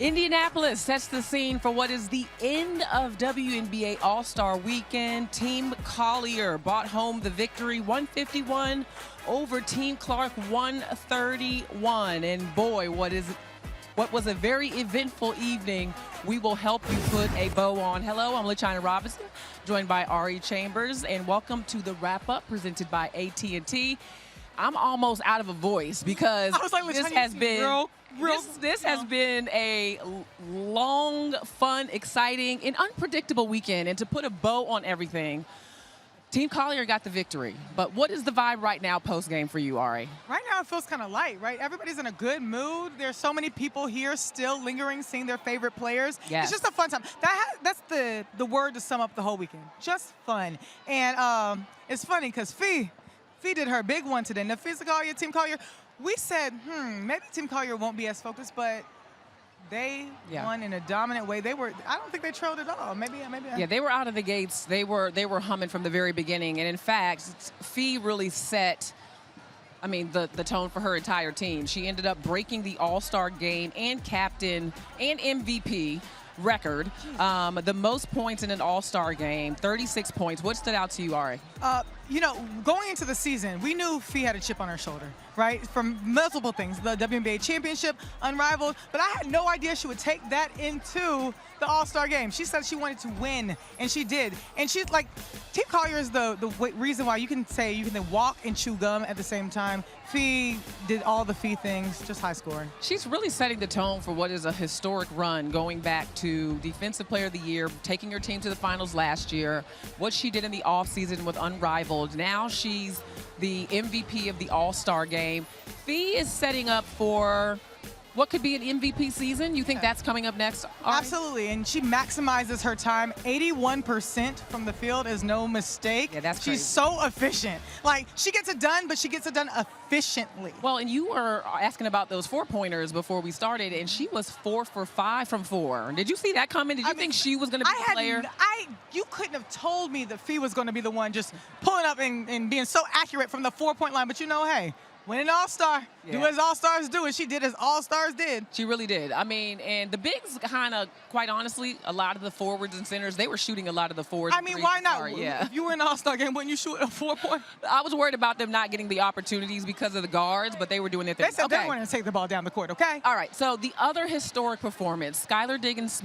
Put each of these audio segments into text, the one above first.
Indianapolis sets the scene for what is the end of WNBA All-Star weekend. Team Collier brought home the victory, 151 over Team Clark, 131. And boy, what was a very eventful evening. We will help you put a bow on. Hello, I'm LaChina Robinson, joined by Ari Chambers, and welcome to the wrap-up presented by AT&T. I'm almost out of a voice because this has been this has been a long, fun, exciting, and unpredictable weekend. And to put a bow on everything, Team Collier got the victory. But what is the vibe right now post-game for you, Ari? Right now it feels kind of light, right? Everybody's in a good mood. There's so many people here still lingering, seeing their favorite players. Yes. It's just a fun time. That's the word to sum up the whole weekend. Just fun. And it's funny because Fee did her big one today. Now, Collier, Team Collier, we said, maybe Team Collier won't be as focused, but they won in a dominant way. I don't think they trailed at all. Maybe. Yeah, they were out of the gates. They were humming from the very beginning. And in fact, Fee really set, the tone for her entire team. She ended up breaking the All-Star game and captain and MVP record. The most points in an All-Star game, 36 points. What stood out to you, Ari? Going into the season, we knew Fee had a chip on her shoulder, right? From multiple things, the WNBA championship, unrivaled, but I had no idea she would take that into the All-Star game. She said she wanted to win, and she did. And she's like, Team Collier is the reason why you can walk and chew gum at the same time. Fee did all the Fee things, just high scoring. She's really setting the tone for what is a historic run, going back to Defensive Player of the Year, taking her team to the finals last year, what she did in the offseason with unrivaled. Now she's the MVP of the All-Star game. Fee is setting up for what could be an MVP season. You think that's coming up next, Ari? Absolutely, and she maximizes her time. 81% from the field is no mistake. Yeah, that's crazy. She's so efficient. Like, she gets it done, but she gets it done efficiently. Well, and you were asking about those four-pointers before we started, and she was 4 for 5 from 4. Did you see that coming? Did you think she was going to be the player? You couldn't have told me that Fee was going to be the one just pulling up and being so accurate from the 4-point line, but hey, win an All-Star, do as All-Stars do, and she did as All-Stars did. She really did. And the bigs kind of, quite honestly, a lot of the forwards and centers, they were shooting a lot of the forwards. Why not? If you were in the All-Star game, wouldn't you shoot a 4-point? I was worried about them not getting the opportunities because of the guards, but they were doing their thing. They said they wanted to take the ball down the court, okay? All right, so the other historic performance, Skylar Diggins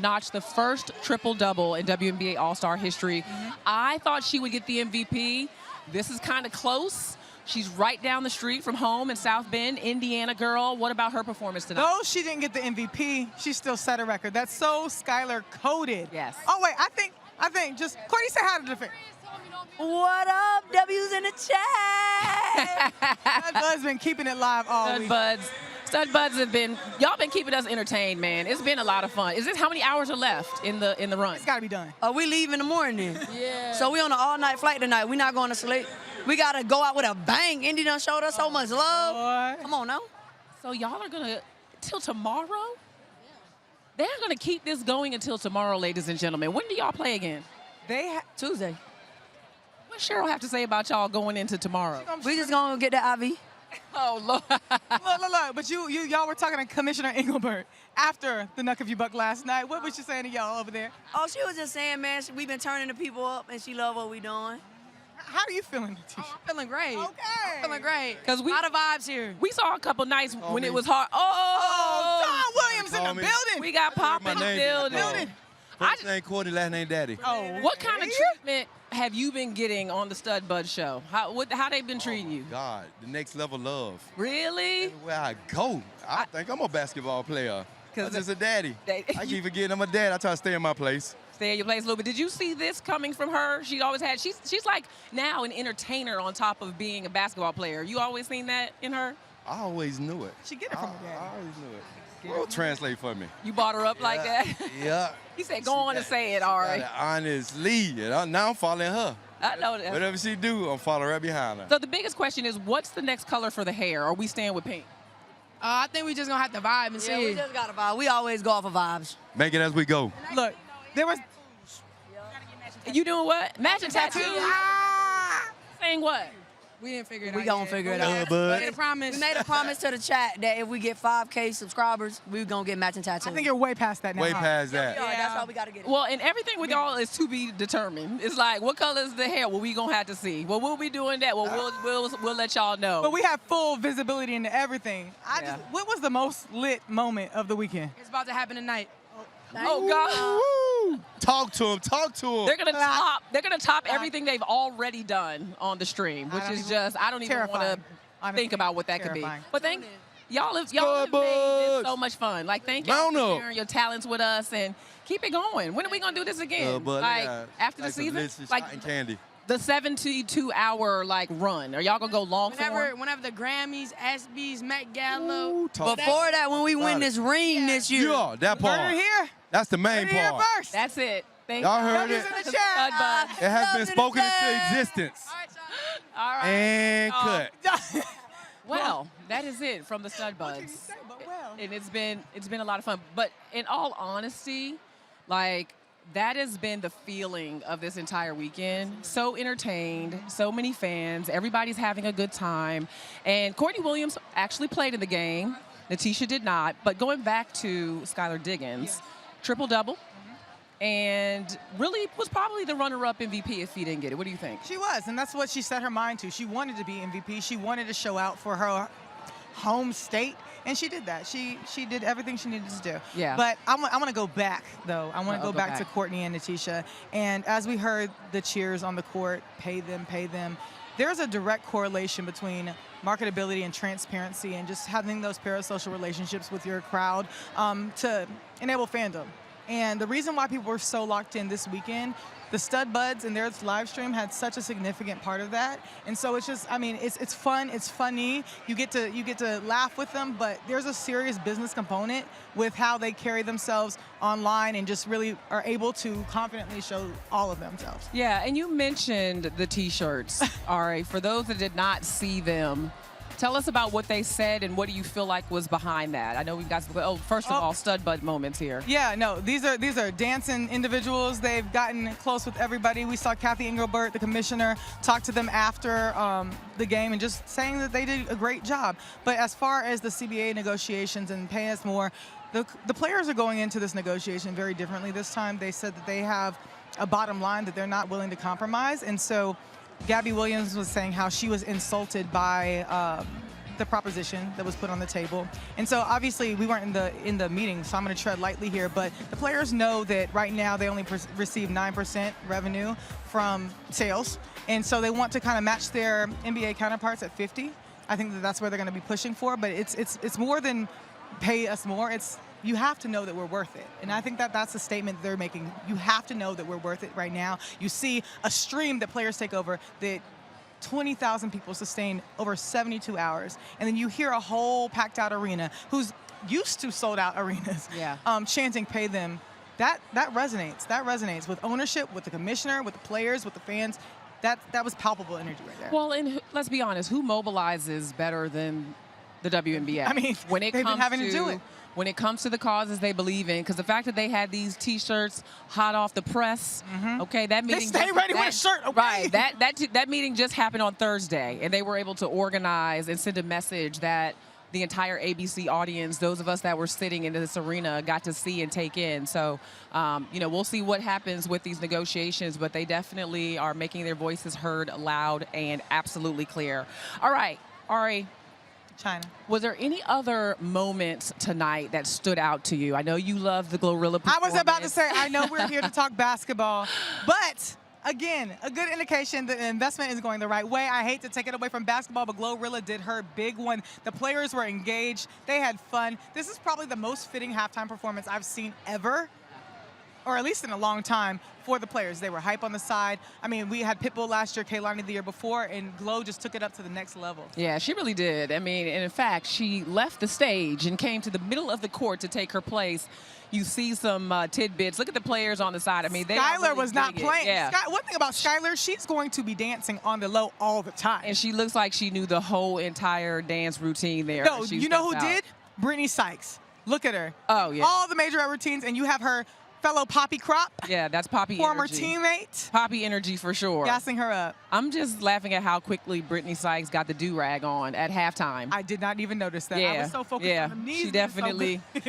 notched the first triple-double in WNBA All-Star history. I thought she would get the MVP. This is kind of close. She's right down the street from home in South Bend, Indiana girl. What about her performance tonight? Though she didn't get the MVP, she still set a record. That's so Skylar-coded. Yes. Oh, wait, I think just, Courtney, say hi to the fan. What up? W's in the chat. Stud Bud's been keeping it live all week. Stud Buds y'all been keeping us entertained, man. It's been a lot of fun. How many hours are left in the run? It's got to be done. We leave in the morning. Yeah. So we on an all-night flight tonight. We not going to sleep. We got to go out with a bang. Indy done showed us so much love. Boy. Come on now. So y'all are going to, till tomorrow? They're going to keep this going until tomorrow, ladies and gentlemen. When do y'all play again? Tuesday. What Cheryl have to say about y'all going into tomorrow? We just going to get the IV. Oh, Lord. Look, but y'all were talking to Commissioner Engelbert after the Knuck If You Buck last night. What was she saying to y'all over there? Oh, she was just saying, man, we've been turning the people up, and she love what we doing. How are you feeling, Letitia? Oh, I'm feeling great. Okay. I'm feeling great. Because a lot of vibes here. We saw a couple nights when it was hard. Oh, Don Williams in the building. We got Pop in the building. First name Courtney, last name Daddy. Oh, what kind of treatment have you been getting on the Stud Bud show? How they been treating you? God, the next level love. Really? Everywhere I go, I think I'm a basketball player. I'm just a daddy. I keep forgetting I'm a dad. I try to stay in my place. Stay in your place a little bit. Did you see this coming from her? She's like now an entertainer on top of being a basketball player. You always seen that in her? I always knew it. She get it from her dad. I always knew it. Well, translate for me. You brought her up like that? Yeah. He said, go on and say it, Ari. Honestly, now I'm following her. I know that. Whatever she do, I'm following right behind her. So the biggest question is, what's the next color for the hair? Are we staying with pink? I think we just going to have to vibe and see. Yeah, we just got to vibe. We always go off of vibes. Make it as we go. Look, there was... You doing what? Matching tattoos? Saying what? We didn't figure it out. We gonna figure it out. We made a promise. We made a promise to the chat that if we get 5K subscribers, we gonna get matching tattoos. I think you're way past that now. Way huh? past that. Yeah, that's why we gotta get it. Well, and everything with y'all is to be determined. It's like, what color is the hair? Well, we gonna have to see. Well, we'll be doing that. Well, we'll let y'all know. But we have full visibility into everything. What was the most lit moment of the weekend? It's about to happen tonight. Oh God! Woo! Talk to him. Talk to him. They're gonna top everything they've already done on the stream, which is just I don't even want Terrifying. to think about what that Terrifying. could be. But y'all have made this so much fun. Like thank y'all for sharing your talents with us and keep it going. When are we gonna do this again? Like after the season, like candy. The 72-hour like run. Are y'all gonna go long form? Whenever the Grammys, ESPYs, Met Gala. Before that, when we win this ring this year. Yeah, that part. Heard it here. That's the main Heard it here part. first. That's it. Thank Y'all you. heard it. in the chat. It has been spoken into existence. All right. And cut. Well, that is it from the Stud Buds. And it's been a lot of fun. But in all honesty, like that has been the feeling of this entire weekend. So entertained, so many fans, everybody's having a good time. And Courtney Williams actually played in the game. LaChina did not. But going back to Skylar Diggins, triple-double. And really was probably the runner-up MVP if he didn't get it. What do you think? She was, and that's what she set her mind to. She wanted to be MVP. She wanted to show out for her home state, and she did that. She did everything she needed to do. Yeah. But I want to go back, though. I want to go back to Courtney and LaChina. And as we heard the cheers on the court, pay them, pay them, there's a direct correlation between marketability and transparency and just having those parasocial relationships with your crowd to enable fandom. And the reason why people were so locked in this weekend, the Stud Buds and their live stream had such a significant part of that. And so it's just, I mean, it's fun, it's funny. You get to laugh with them, but there's a serious business component with how they carry themselves online and just really are able to confidently show all of themselves. Yeah, and you mentioned the T-shirts. All right, for those that did not see them, tell us about what they said and what do you feel like was behind that? I know we've got some, first of all, Stud Bud moments here. Yeah, no, these are dancing individuals. They've gotten close with everybody. We saw Kathy Engelbert, the commissioner, talk to them after the game and just saying that they did a great job. But as far as the CBA negotiations and pay us more, the players are going into this negotiation very differently this time. They said that they have a bottom line that they're not willing to compromise. And so Gabby Williams was saying how she was insulted by the proposition that was put on the table. And so obviously we weren't in the meeting, so I'm going to tread lightly here, but the players know that right now they only receive 9% revenue from sales. And so they want to kind of match their NBA counterparts at 50. I think that's where they're going to be pushing for, but it's more than pay us more. It's you have to know that we're worth it. And I think that's the statement they're making. You have to know that we're worth it right now. You see a stream that players take over that 20,000 people sustain over 72 hours. And then you hear a whole packed out arena who's used to sold out arenas chanting pay them. That resonates. That resonates with ownership, with the commissioner, with the players, with the fans. That was palpable energy right there. Well, and let's be honest, who mobilizes better than the WNBA? I mean, when it they've comes been having to do it. When it comes to the causes they believe in, because the fact that they had these T-shirts hot off the press, okay, that meeting. They stay ready with a shirt, okay? Right, that meeting just happened on Thursday, and they were able to organize and send a message that the entire ABC audience, those of us that were sitting in this arena, got to see and take in. So, we'll see what happens with these negotiations, but they definitely are making their voices heard loud and absolutely clear. All right, Ari. China. Was there any other moments tonight that stood out to you? I know you love the Glorilla performance. I was about to say, I know we're here to talk basketball, but again, a good indication that the investment is going the right way. I hate to take it away from basketball, but Glorilla did her big one. The players were engaged. They had fun. This is probably the most fitting halftime performance I've seen ever, or at least in a long time, for the players. They were hype on the side. I mean, we had Pitbull last year, Kaylani the year before, and Glow just took it up to the next level. Yeah, she really did. I mean, and in fact, she left the stage and came to the middle of the court to take her place. You see some tidbits. Look at the players on the side. I mean, Skylar really was not playing. Yeah. One thing about Skylar, she's going to be dancing on the low all the time. And she looks like she knew the whole entire dance routine there. No, you know who did? Brittany Sykes. Look at her. Oh, yeah. All the major routines, and you have her fellow Poppy Crop. Yeah, that's Poppy Former energy. teammate. Poppy energy for sure. Gassing her up. I'm just laughing at how quickly Brittany Sykes got the do-rag on at halftime. I did not even notice that. Yeah, I was so focused on the knees.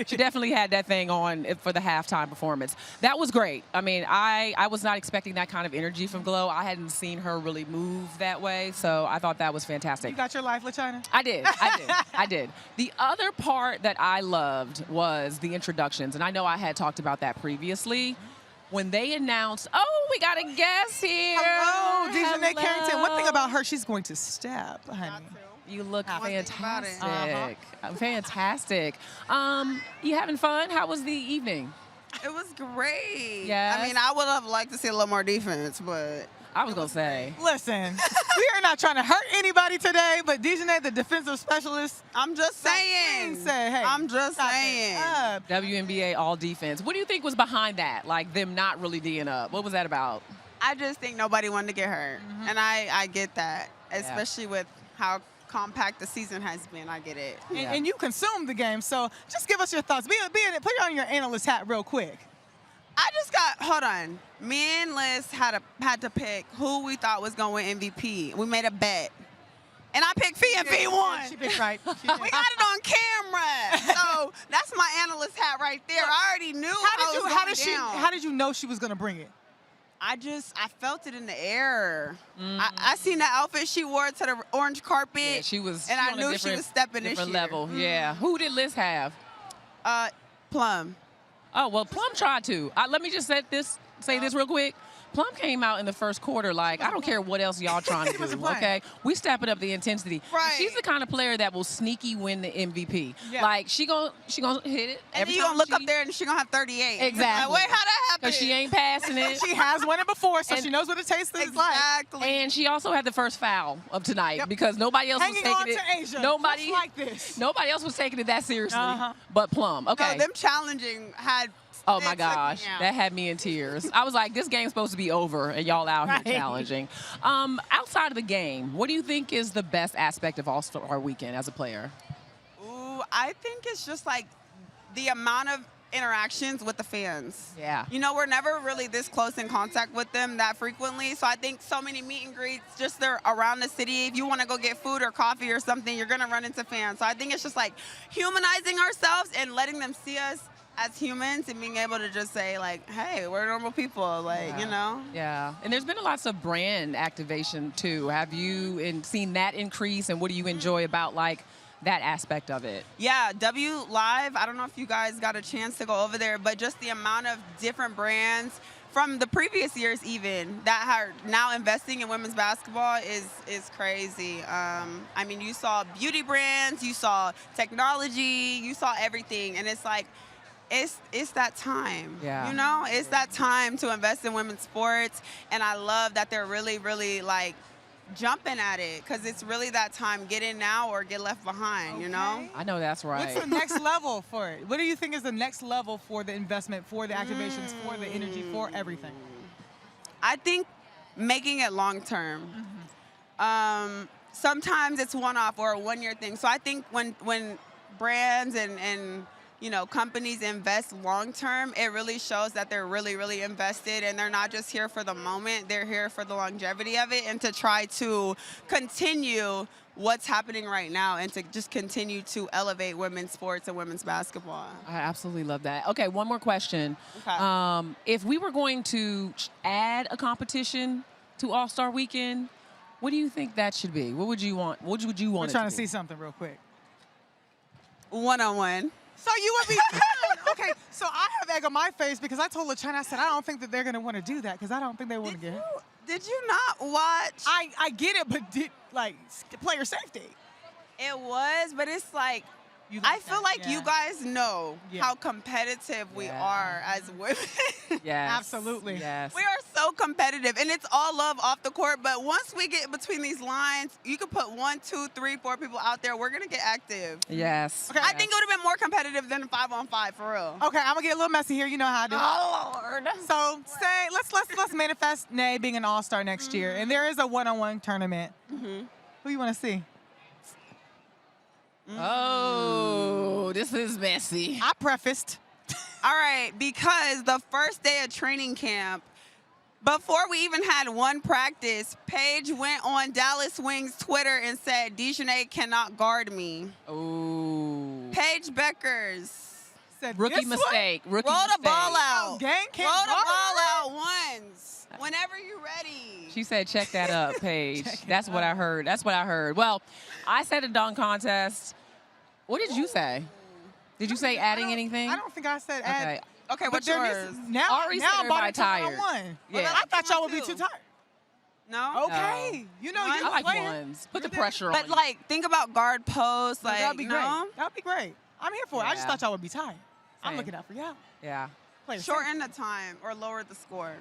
she definitely had that thing on for the halftime performance. That was great. I mean, I was not expecting that kind of energy from Glow. I hadn't seen her really move that way, so I thought that was fantastic. You got your life, LaChina? I did. I did. The other part that I loved was the introductions, and I know I had talked about that previously. When they announced, oh, we got a guest here. Hello, Dejanay Carrington. One thing about her, she's going to step, honey. You look fantastic. Fantastic. You having fun? How was the evening? It was great. Yes. I mean, I would have liked to see a little more defense, but I was going to say. Listen, we are not trying to hurt anybody today, but Dejanay, the defensive specialist, I'm just saying. Hey, I'm just saying. WNBA All Defense. What do you think was behind that? Like them not really D'ing up. What was that about? I just think nobody wanted to get hurt, and I get that, especially with how compact the season has been. I get it. And you consumed the game, so just give us your thoughts. Put on your analyst hat real quick. Hold on. Me and Liz had to pick who we thought was going to win MVP. We made a bet. And I picked Fee, and Fee won. She picked right. We got it on camera. So that's my analyst hat right there. I already knew How did you know she was going to bring it? I felt it in the air. I seen that outfit she wore to the orange carpet. Yeah, she was. And I knew she was stepping this year. Level. Yeah. Who did Liz have? Plum. Oh, well, Plum tried to. Let me just say this real quick. Plum came out in the first quarter like, I don't care what else y'all trying to do, okay? We stepping up the intensity. Right. She's the kind of player that will sneaky win the MVP. Yeah. Like, she gonna hit it. And you gonna look up there and she gonna have 38. Exactly. Like, wait, how that happened? Because she ain't passing it. She has won it before, so she knows what it tastes like. Exactly. And she also had the first foul of tonight because nobody else was taking it. Asia, nobody like this. Nobody else was taking it that seriously but Plum. Okay. No, them challenging had. Oh my gosh, that had me in tears. I was like, this game's supposed to be over, and y'all out here challenging. Outside of the game, what do you think is the best aspect of All-Star Weekend as a player? Ooh, I think it's just like the amount of interactions with the fans. Yeah. You know, we're never really this close in contact with them that frequently. So I think so many meet and greets just they're around the city. If you want to go get food or coffee or something, you're going to run into fans. So I think it's just like humanizing ourselves and letting them see us as humans and being able to just say, like, hey, we're normal people, like, you know? Yeah. And there's been lots of brand activation, too. Have you seen that increase, and what do you enjoy about, like, that aspect of it? Yeah, W Live, I don't know if you guys got a chance to go over there, but just the amount of different brands from the previous years even that are now investing in women's basketball is crazy. I mean, you saw beauty brands, you saw technology, you saw everything, and it's like, it's that time, you know? It's that time to invest in women's sports, and I love that they're really, really, like, jumping at it because it's really that time. Get in now or get left behind, you know? I know that's right. What's the next level for it? What do you think is the next level for the investment, for the activations, for the energy, for everything? I think making it long-term. Sometimes it's one-off or a one-year thing. So I think when brands and you know, companies invest long-term, it really shows that they're really, really invested, and they're not just here for the moment, they're here for the longevity of it and to try to continue what's happening right now and to just continue to elevate women's sports and women's basketball. I absolutely love that. Okay, one more question. Okay. If we were going to add a competition to All-Star Weekend, what do you think that should be? What would you want? What would you want? We're trying to see something real quick. One-on-one. So you would be okay. So I have egg on my face because I told LaChina, I said I don't think that they're gonna want to do that because I don't think they want to get hit. Did you not watch? I get it, but player safety. It was, but it's like I feel like you guys know how competitive we are as women. Yes. Absolutely. Yes. We are so competitive, and it's all love off the court. But once we get between these lines, you can put 1, 2, 3, 4 people out there. We're gonna get active. Yes. Okay. I think it would have been more competitive than 5-on-5 for real. Okay, I'm gonna get a little messy here. You know how I do. Oh Lord. So let's manifest Nay being an All-Star next year, and there is a one-on-one tournament. Who you want to see? Oh, this is messy. I prefaced. All right, because the first day of training camp, before we even had one practice, Paige went on Dallas Wings Twitter and said, Dejanay cannot guard me. Ooh. Paige Beckers Said Rookie this mistake. Rookie roll mistake. the ball out. Gang can't Roll the guard ball out once. Whenever you're ready. She said, check that up, Paige. Check it That's what I heard. That's what I heard. Well, I said a dunk contest. What did you say? Did you say adding anything? I don't think I said add. Okay. Okay, But what's there yours? needs- now, Ari now said I'm about everybody to tell tired. I won. Yeah. Well, I thought y'all would be Two. too tired. No? Okay. You know, I you're I like playing. ones. Put the You're there. pressure on. But, like, think about guard post. Like, That'd be great. no? That'd be great. I'm here for it. I just Yeah. thought y'all would be tired. I'm Same. looking out for y'all. Yeah. Play the Shorten the time or lower the score.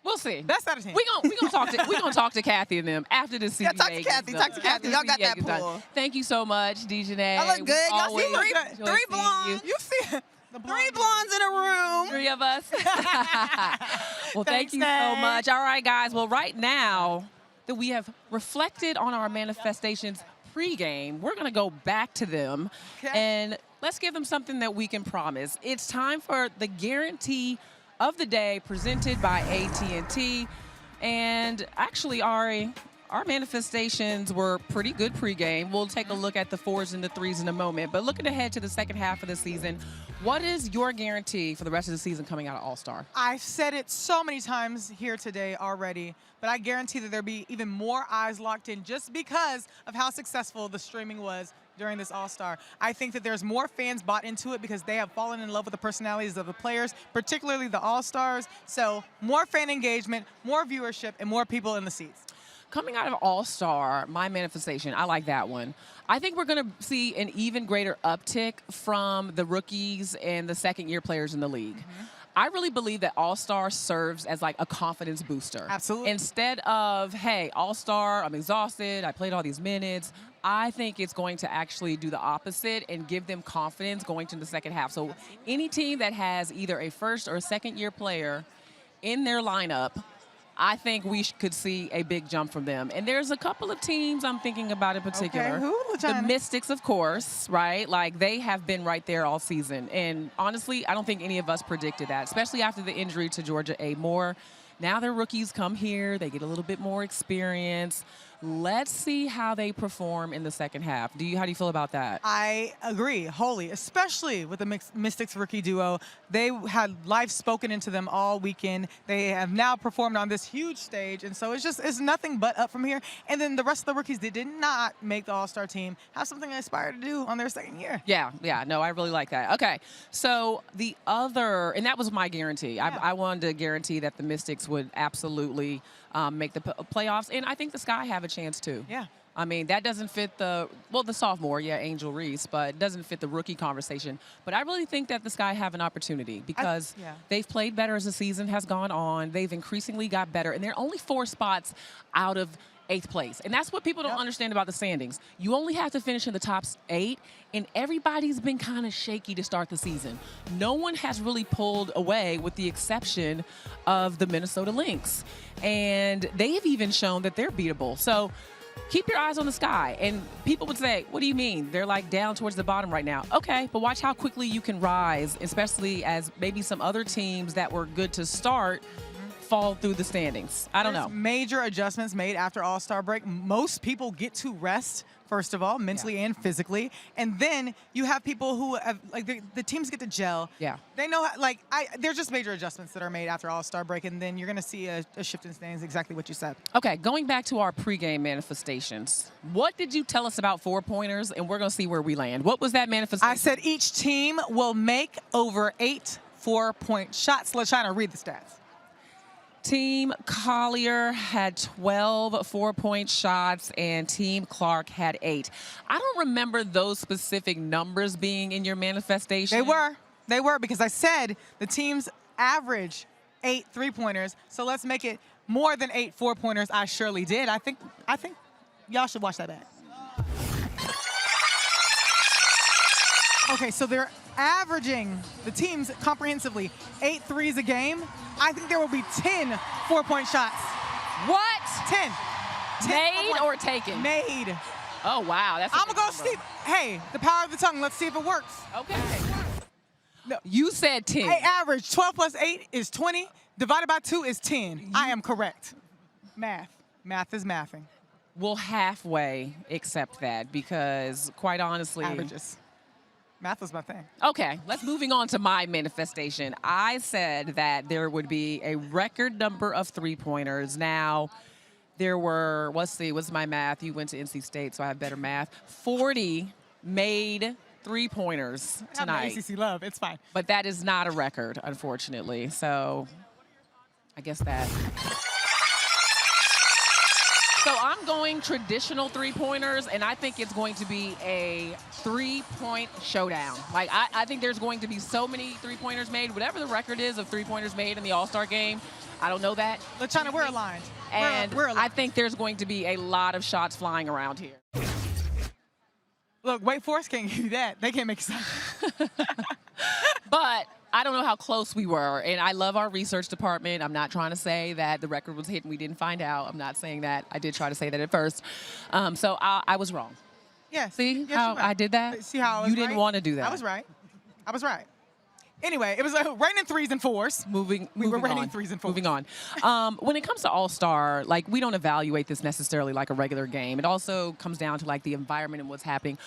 We'll see. Best out of 10. We gonna talk to Kathy and them after the CBA. Yeah, talk to gets Kathy, done. talk to Kathy. After the Y'all got CBA that gets done. pool. Thank you so much, Dejanay. I look good. Y'all see Always three enjoy blondes. seeing you. You see it. The Three blondes in a room. Three of us. Well, thank Thanks, you so Nate. much. All right, guys. Well, right now that we have reflected on our manifestations pregame, we're going to go back to them Okay. and let's give them something that we can promise. It's time for the guarantee of the day presented by AT&T. And actually, Ari, our manifestations were pretty good pregame. We'll take a look at the 4s and the 3s in a moment. But looking ahead to the second half of the season, what is your guarantee for the rest of the season coming out of All-Star? I've said it so many times here today already, but I guarantee that there'll be even more eyes locked in just because of how successful the streaming was during this All-Star. I think that there's more fans bought into it because they have fallen in love with the personalities of the players, particularly the All-Stars. So more fan engagement, more viewership, and more people in the seats. Coming out of All-Star, my manifestation, I like that one. I think we're going to see an even greater uptick from the rookies and the second-year players in the league. I really believe that All-Star serves as like a confidence booster. Absolutely. Instead of, hey, All-Star, I'm exhausted, I played all these minutes, I think it's going to actually do the opposite and give them confidence going to the second half. So any team that has either a first or a second-year player in their lineup, I think we could see a big jump from them. And there's a couple of teams I'm thinking about in particular. Okay, who, The LaChina? Mystics, of course, right? Like, they have been right there all season. And honestly, I don't think any of us predicted that, especially after the injury to Georgia A. Moore. Now their rookies come here. They get a little bit more experience. Let's see how they perform in the second half. How do you feel about that? I agree wholly, especially with the Mystics rookie duo. They had life spoken into them all weekend. They have now performed on this huge stage, and so it's nothing but up from here. And then the rest of the rookies that did not make the All-Star team have something to aspire to do on their second year. Yeah, no, I really like that. Okay, so the other, and that was my guarantee. Yeah. I wanted to guarantee that the Mystics would absolutely make the playoffs, and I think the Sky have a chance too. Yeah. I mean, that doesn't fit the sophomore, Angel Reese, but it doesn't fit the rookie conversation. But I really think that the Sky have an opportunity because they've played better as the season has gone on. They've increasingly got better, and they're only 4 spots out of 8th place. And that's what people don't understand about the standings. You only have to finish in the top 8, and everybody's been kind of shaky to start the season. No one has really pulled away with the exception of the Minnesota Lynx. And they've even shown that they're beatable. So keep your eyes on the Sky. And people would say, what do you mean? They're like down towards the bottom right now. Okay, but watch how quickly you can rise, especially as maybe some other teams that were good to start fall through the standings. I don't know. Major adjustments made after All-Star break. Most people get to rest, first of all, mentally and physically. And then you have people who have, like, the teams get to gel. Yeah. They know, there's just major adjustments that are made after All-Star break, and then you're going to see a shift in standings, exactly what you said. Okay, going back to our pregame manifestations, what did you tell us about 4-pointers? And we're going to see where we land. What was that manifestation? I said each team will make over 8 4-point shots. LaChina, read the stats. Team Collier had 12 4-point shots, and Team Clark had 8. I don't remember those specific numbers being in your manifestation. They were, because I said the teams average 8 3-pointers, so let's make it more than 8 4-pointers. I surely did. I think y'all should watch that back. Okay, so they're averaging, the teams comprehensively, 8 threes a game. I think there will be 10 4-point shots. What? 10. Made or taken? Made. Oh, wow. That's I'm going to go see. Hey, the power of the tongue. Let's see if it works. Okay. No. You said 10. Hey, average 12 plus 8 is 20. Divided by 2 is 10. I am correct. Math. Math is mathing. We'll halfway accept that because, quite honestly, Averages. Math was my thing. Okay, let's moving on to my manifestation. I said that there would be a record number of three-pointers. Now, there were, let's see, what's my math? You went to NC State, so I have better math. 40 made three-pointers tonight. ACC love, it's fine. But that is not a record, unfortunately. So I guess that. So I'm going traditional three-pointers, and I think it's going to be a three-point showdown. Like, I think there's going to be so many three-pointers made. Whatever the record is of three-pointers made in the All-Star game, I don't know that. LaChina, we're aligned. And we're aligned. I think there's going to be a lot of shots flying around here. Look, Wake Forest can't give you that. They can't make it sound. But I don't know how close we were, and I love our research department. I'm not trying to say that the record was hit and we didn't find out. I'm not saying that. I did try to say that at first. So I was wrong. Yeah. See how I did that? See how I was You didn't right? want to do that. I was right. I was right. Anyway, it was raining threes and fours. We were raining on. threes and fours. Moving on. When it comes to All-Star, like, we don't evaluate this necessarily like a regular game. It also comes down to, like, the environment and what's happening.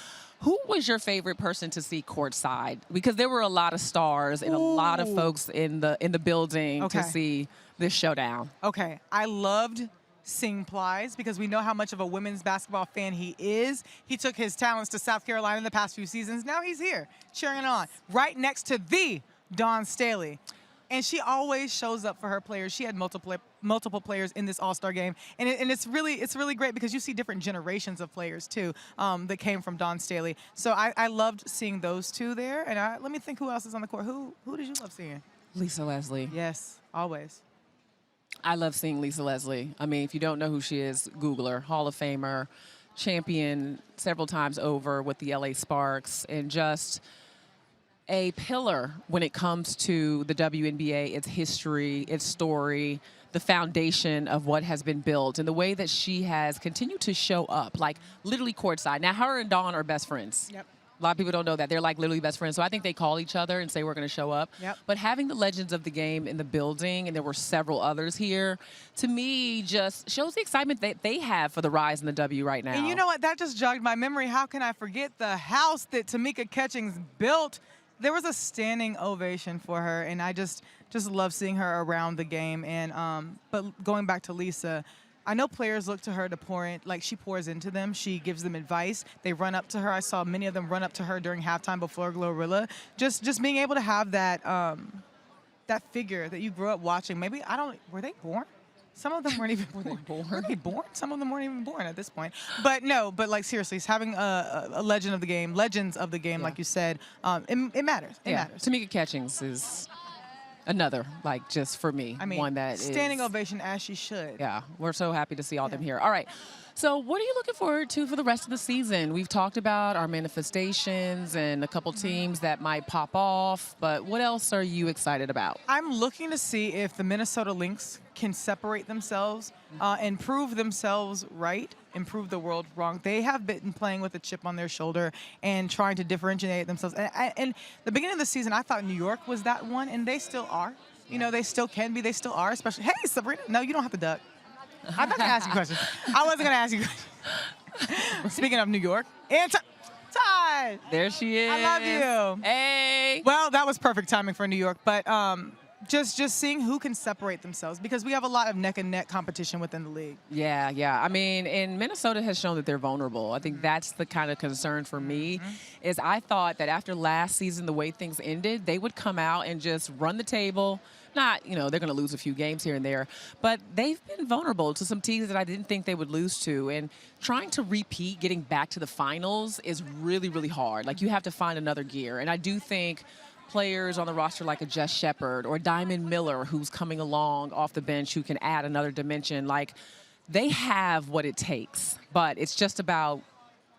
Who was your favorite person to see courtside? Because there were a lot of stars and a lot of folks in the building to see this showdown. Okay, I loved seeing Plies because we know how much of a women's basketball fan he is. He took his talents to South Carolina in the past few seasons. Now he's here, cheering on, right next to the Dawn Staley. And she always shows up for her players. She had multiple players in this All-Star game, and it's really great because you see different generations of players too that came from Dawn Staley. So I loved seeing those two there. And let me think who else is on the court. Who did you love seeing? Lisa Leslie. Yes, always. I love seeing Lisa Leslie. I mean, if you don't know who she is, Google her. Hall of Famer, champion several times over with the LA Sparks, and just a pillar when it comes to the WNBA, its history, its story, the foundation of what has been built, and the way that she has continued to show up, like literally courtside. Now, her and Dawn are best friends. Yep. A lot of people don't know that. They're like literally best friends. So I think they call each other and say, we're going to show up. Yep. But having the legends of the game in the building, and there were several others here, to me just shows the excitement that they have for the rise in the W right now. And you know what? That just jogged my memory. How can I forget the house that Tamika Catchings built? There was a standing ovation for her, and I just love seeing her around the game. And but going back to Lisa, I know players look to her to pour in, like she pours into them. She gives them advice. They run up to her. I saw many of them run up to her during halftime before Glorilla. Just being able to have that that figure that you grew up watching. Maybe were they born? Some of them weren't even born. Were they born? Some of them weren't even born at this point. But no, like seriously, having a legends of the game, like you said, it matters. It matters. Tamika Catchings is another, like, just for me, I mean, one that standing is, ovation as she should. Yeah, we're so happy to see all them here. All right. So what are you looking forward to for the rest of the season? We've talked about our manifestations and a couple teams that might pop off, but what else are you excited about? I'm looking to see if the Minnesota Lynx can separate themselves and prove themselves right and prove the world wrong. They have been playing with a chip on their shoulder and trying to differentiate themselves. And the beginning of the season, I thought New York was that one, and they still are. You know, they still can be. They still are, especially. Hey, Sabrina. No, you don't have to duck. I'm not going to ask you questions. I wasn't going to ask you questions. Speaking of New York, and Ty. There she is. I love you. Hey. Well, that was perfect timing for New York, but just seeing who can separate themselves because we have a lot of neck-and-neck competition within the league. Yeah. I mean, and Minnesota has shown that they're vulnerable. I think that's the kind of concern for me is I thought that after last season, the way things ended, they would come out and just run the table. Not, they're going to lose a few games here and there, but they've been vulnerable to some teams that I didn't think they would lose to. And trying to repeat, getting back to the finals is really, really hard. Like, you have to find another gear. And I do think players on the roster like a Jess Shepard or Diamond Miller, who's coming along off the bench, who can add another dimension, like, they have what it takes. But it's just about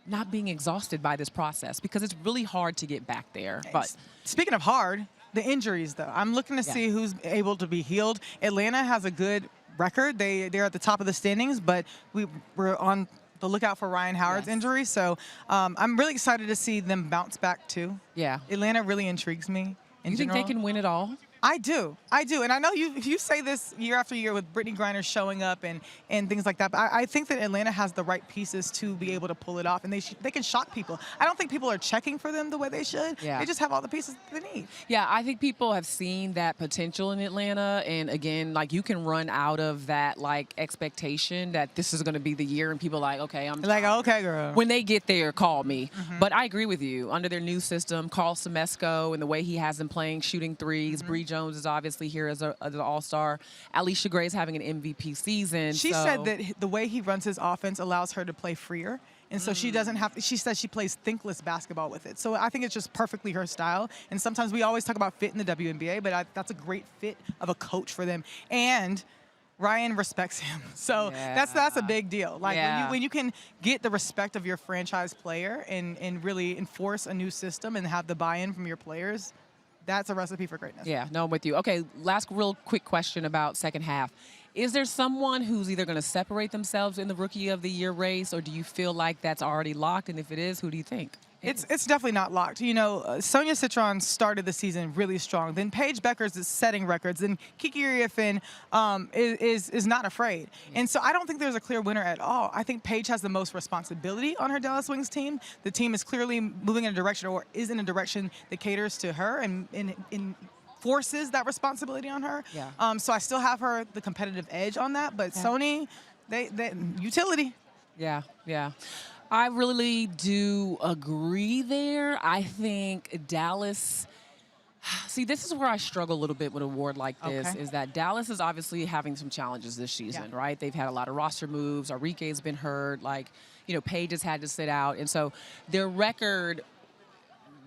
not being exhausted by this process because it's really hard to get back there. But speaking of hard, the injuries, though. I'm looking to see who's able to be healed. Atlanta has a good record. They're at the top of the standings, but we're on the lookout for Ryan Howard's injury. So I'm really excited to see them bounce back, too. Yeah. Atlanta really intrigues me. You think they can win it all? I do. And I know you say this year after year with Brittany Griner showing up and things like that, but I think that Atlanta has the right pieces to be able to pull it off, and they can shock people. I don't think people are checking for them the way they should. Yeah. They just have all the pieces they need. Yeah, I think people have seen that potential in Atlanta, and again, like, you can run out of that, like, expectation that this is going to be the year, and people are like, okay, I'm like, okay, girl. When they get there, call me. But I agree with you. Under their new system, Carl Semesco and the way he has them playing, shooting threes, Bree Jones is obviously here as an All-Star. Alicia Gray's having an MVP season. She said that the way he runs his offense allows her to play freer. And so she doesn't have to, she says she plays thinkless basketball with it. So I think it's just perfectly her style. And sometimes we always talk about fit in the WNBA, but that's a great fit of a coach for them. And Ryan respects him. So that's a big deal. Like when you can get the respect of your franchise player and really enforce a new system and have the buy-in from your players, that's a recipe for greatness. Yeah, no, I'm with you. Okay, last real quick question about second half. Is there someone who's either going to separate themselves in the Rookie of the Year race, or do you feel like that's already locked? And if it is, who do you think? It's definitely not locked. You know, Sonia Citron started the season really strong. Then Paige Beckers is setting records. Then Kiki Iriafen is not afraid. And so I don't think there's a clear winner at all. I think Paige has the most responsibility on her Dallas Wings team. The team is clearly moving in a direction, or is in a direction that caters to her and forces that responsibility on her. Yeah. So I still have her the competitive edge on that. But Sony, they utility. Yeah, yeah. I really do agree there. I think Dallas, see, this is where I struggle a little bit with an award like this, is that Dallas is obviously having some challenges this season, right? They've had a lot of roster moves. Arike's been hurt. Like, you know, Paige has had to sit out. And so their record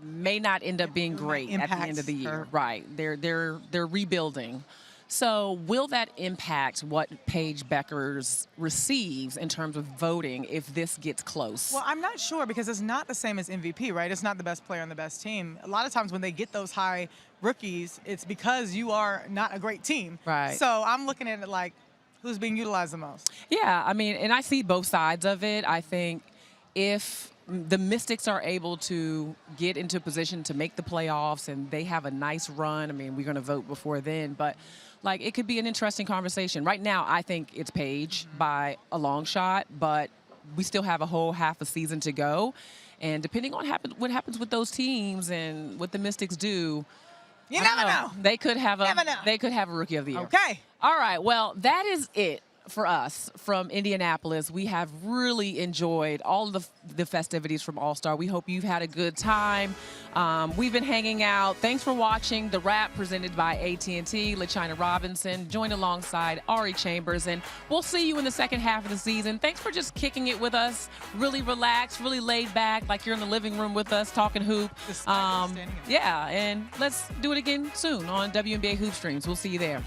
may not end up being great at the end of the year. Right. They're rebuilding. So will that impact what Paige Beckers receives in terms of voting if this gets close? Well, I'm not sure, because it's not the same as MVP, right? It's not the best player on the best team. A lot of times when they get those high rookies, it's because you are not a great team. Right. So I'm looking at it like, who's being utilized the most? Yeah, I mean, and I see both sides of it. I think if the Mystics are able to get into position to make the playoffs and they have a nice run, I mean, we're going to vote before then, but like, it could be an interesting conversation. Right now, I think it's Paige by a long shot, but we still have a whole half a season to go. And depending on what happens with those teams and what the Mystics do, you never know. They could have a Rookie of the Year. Okay. All right. Well, that is it for us from Indianapolis. We have really enjoyed all of the festivities from All-Star. We hope you've had a good time. We've been hanging out. Thanks for watching The Wrap, presented by AT&T. LaChina Robinson joined alongside Ari Chambers, and we'll see you in the second half of the season. Thanks for just kicking it with us. Really relaxed, really laid back, like you're in the living room with us talking hoop. Yeah, and let's do it again soon on WNBA Hoop Streams. We'll see you there.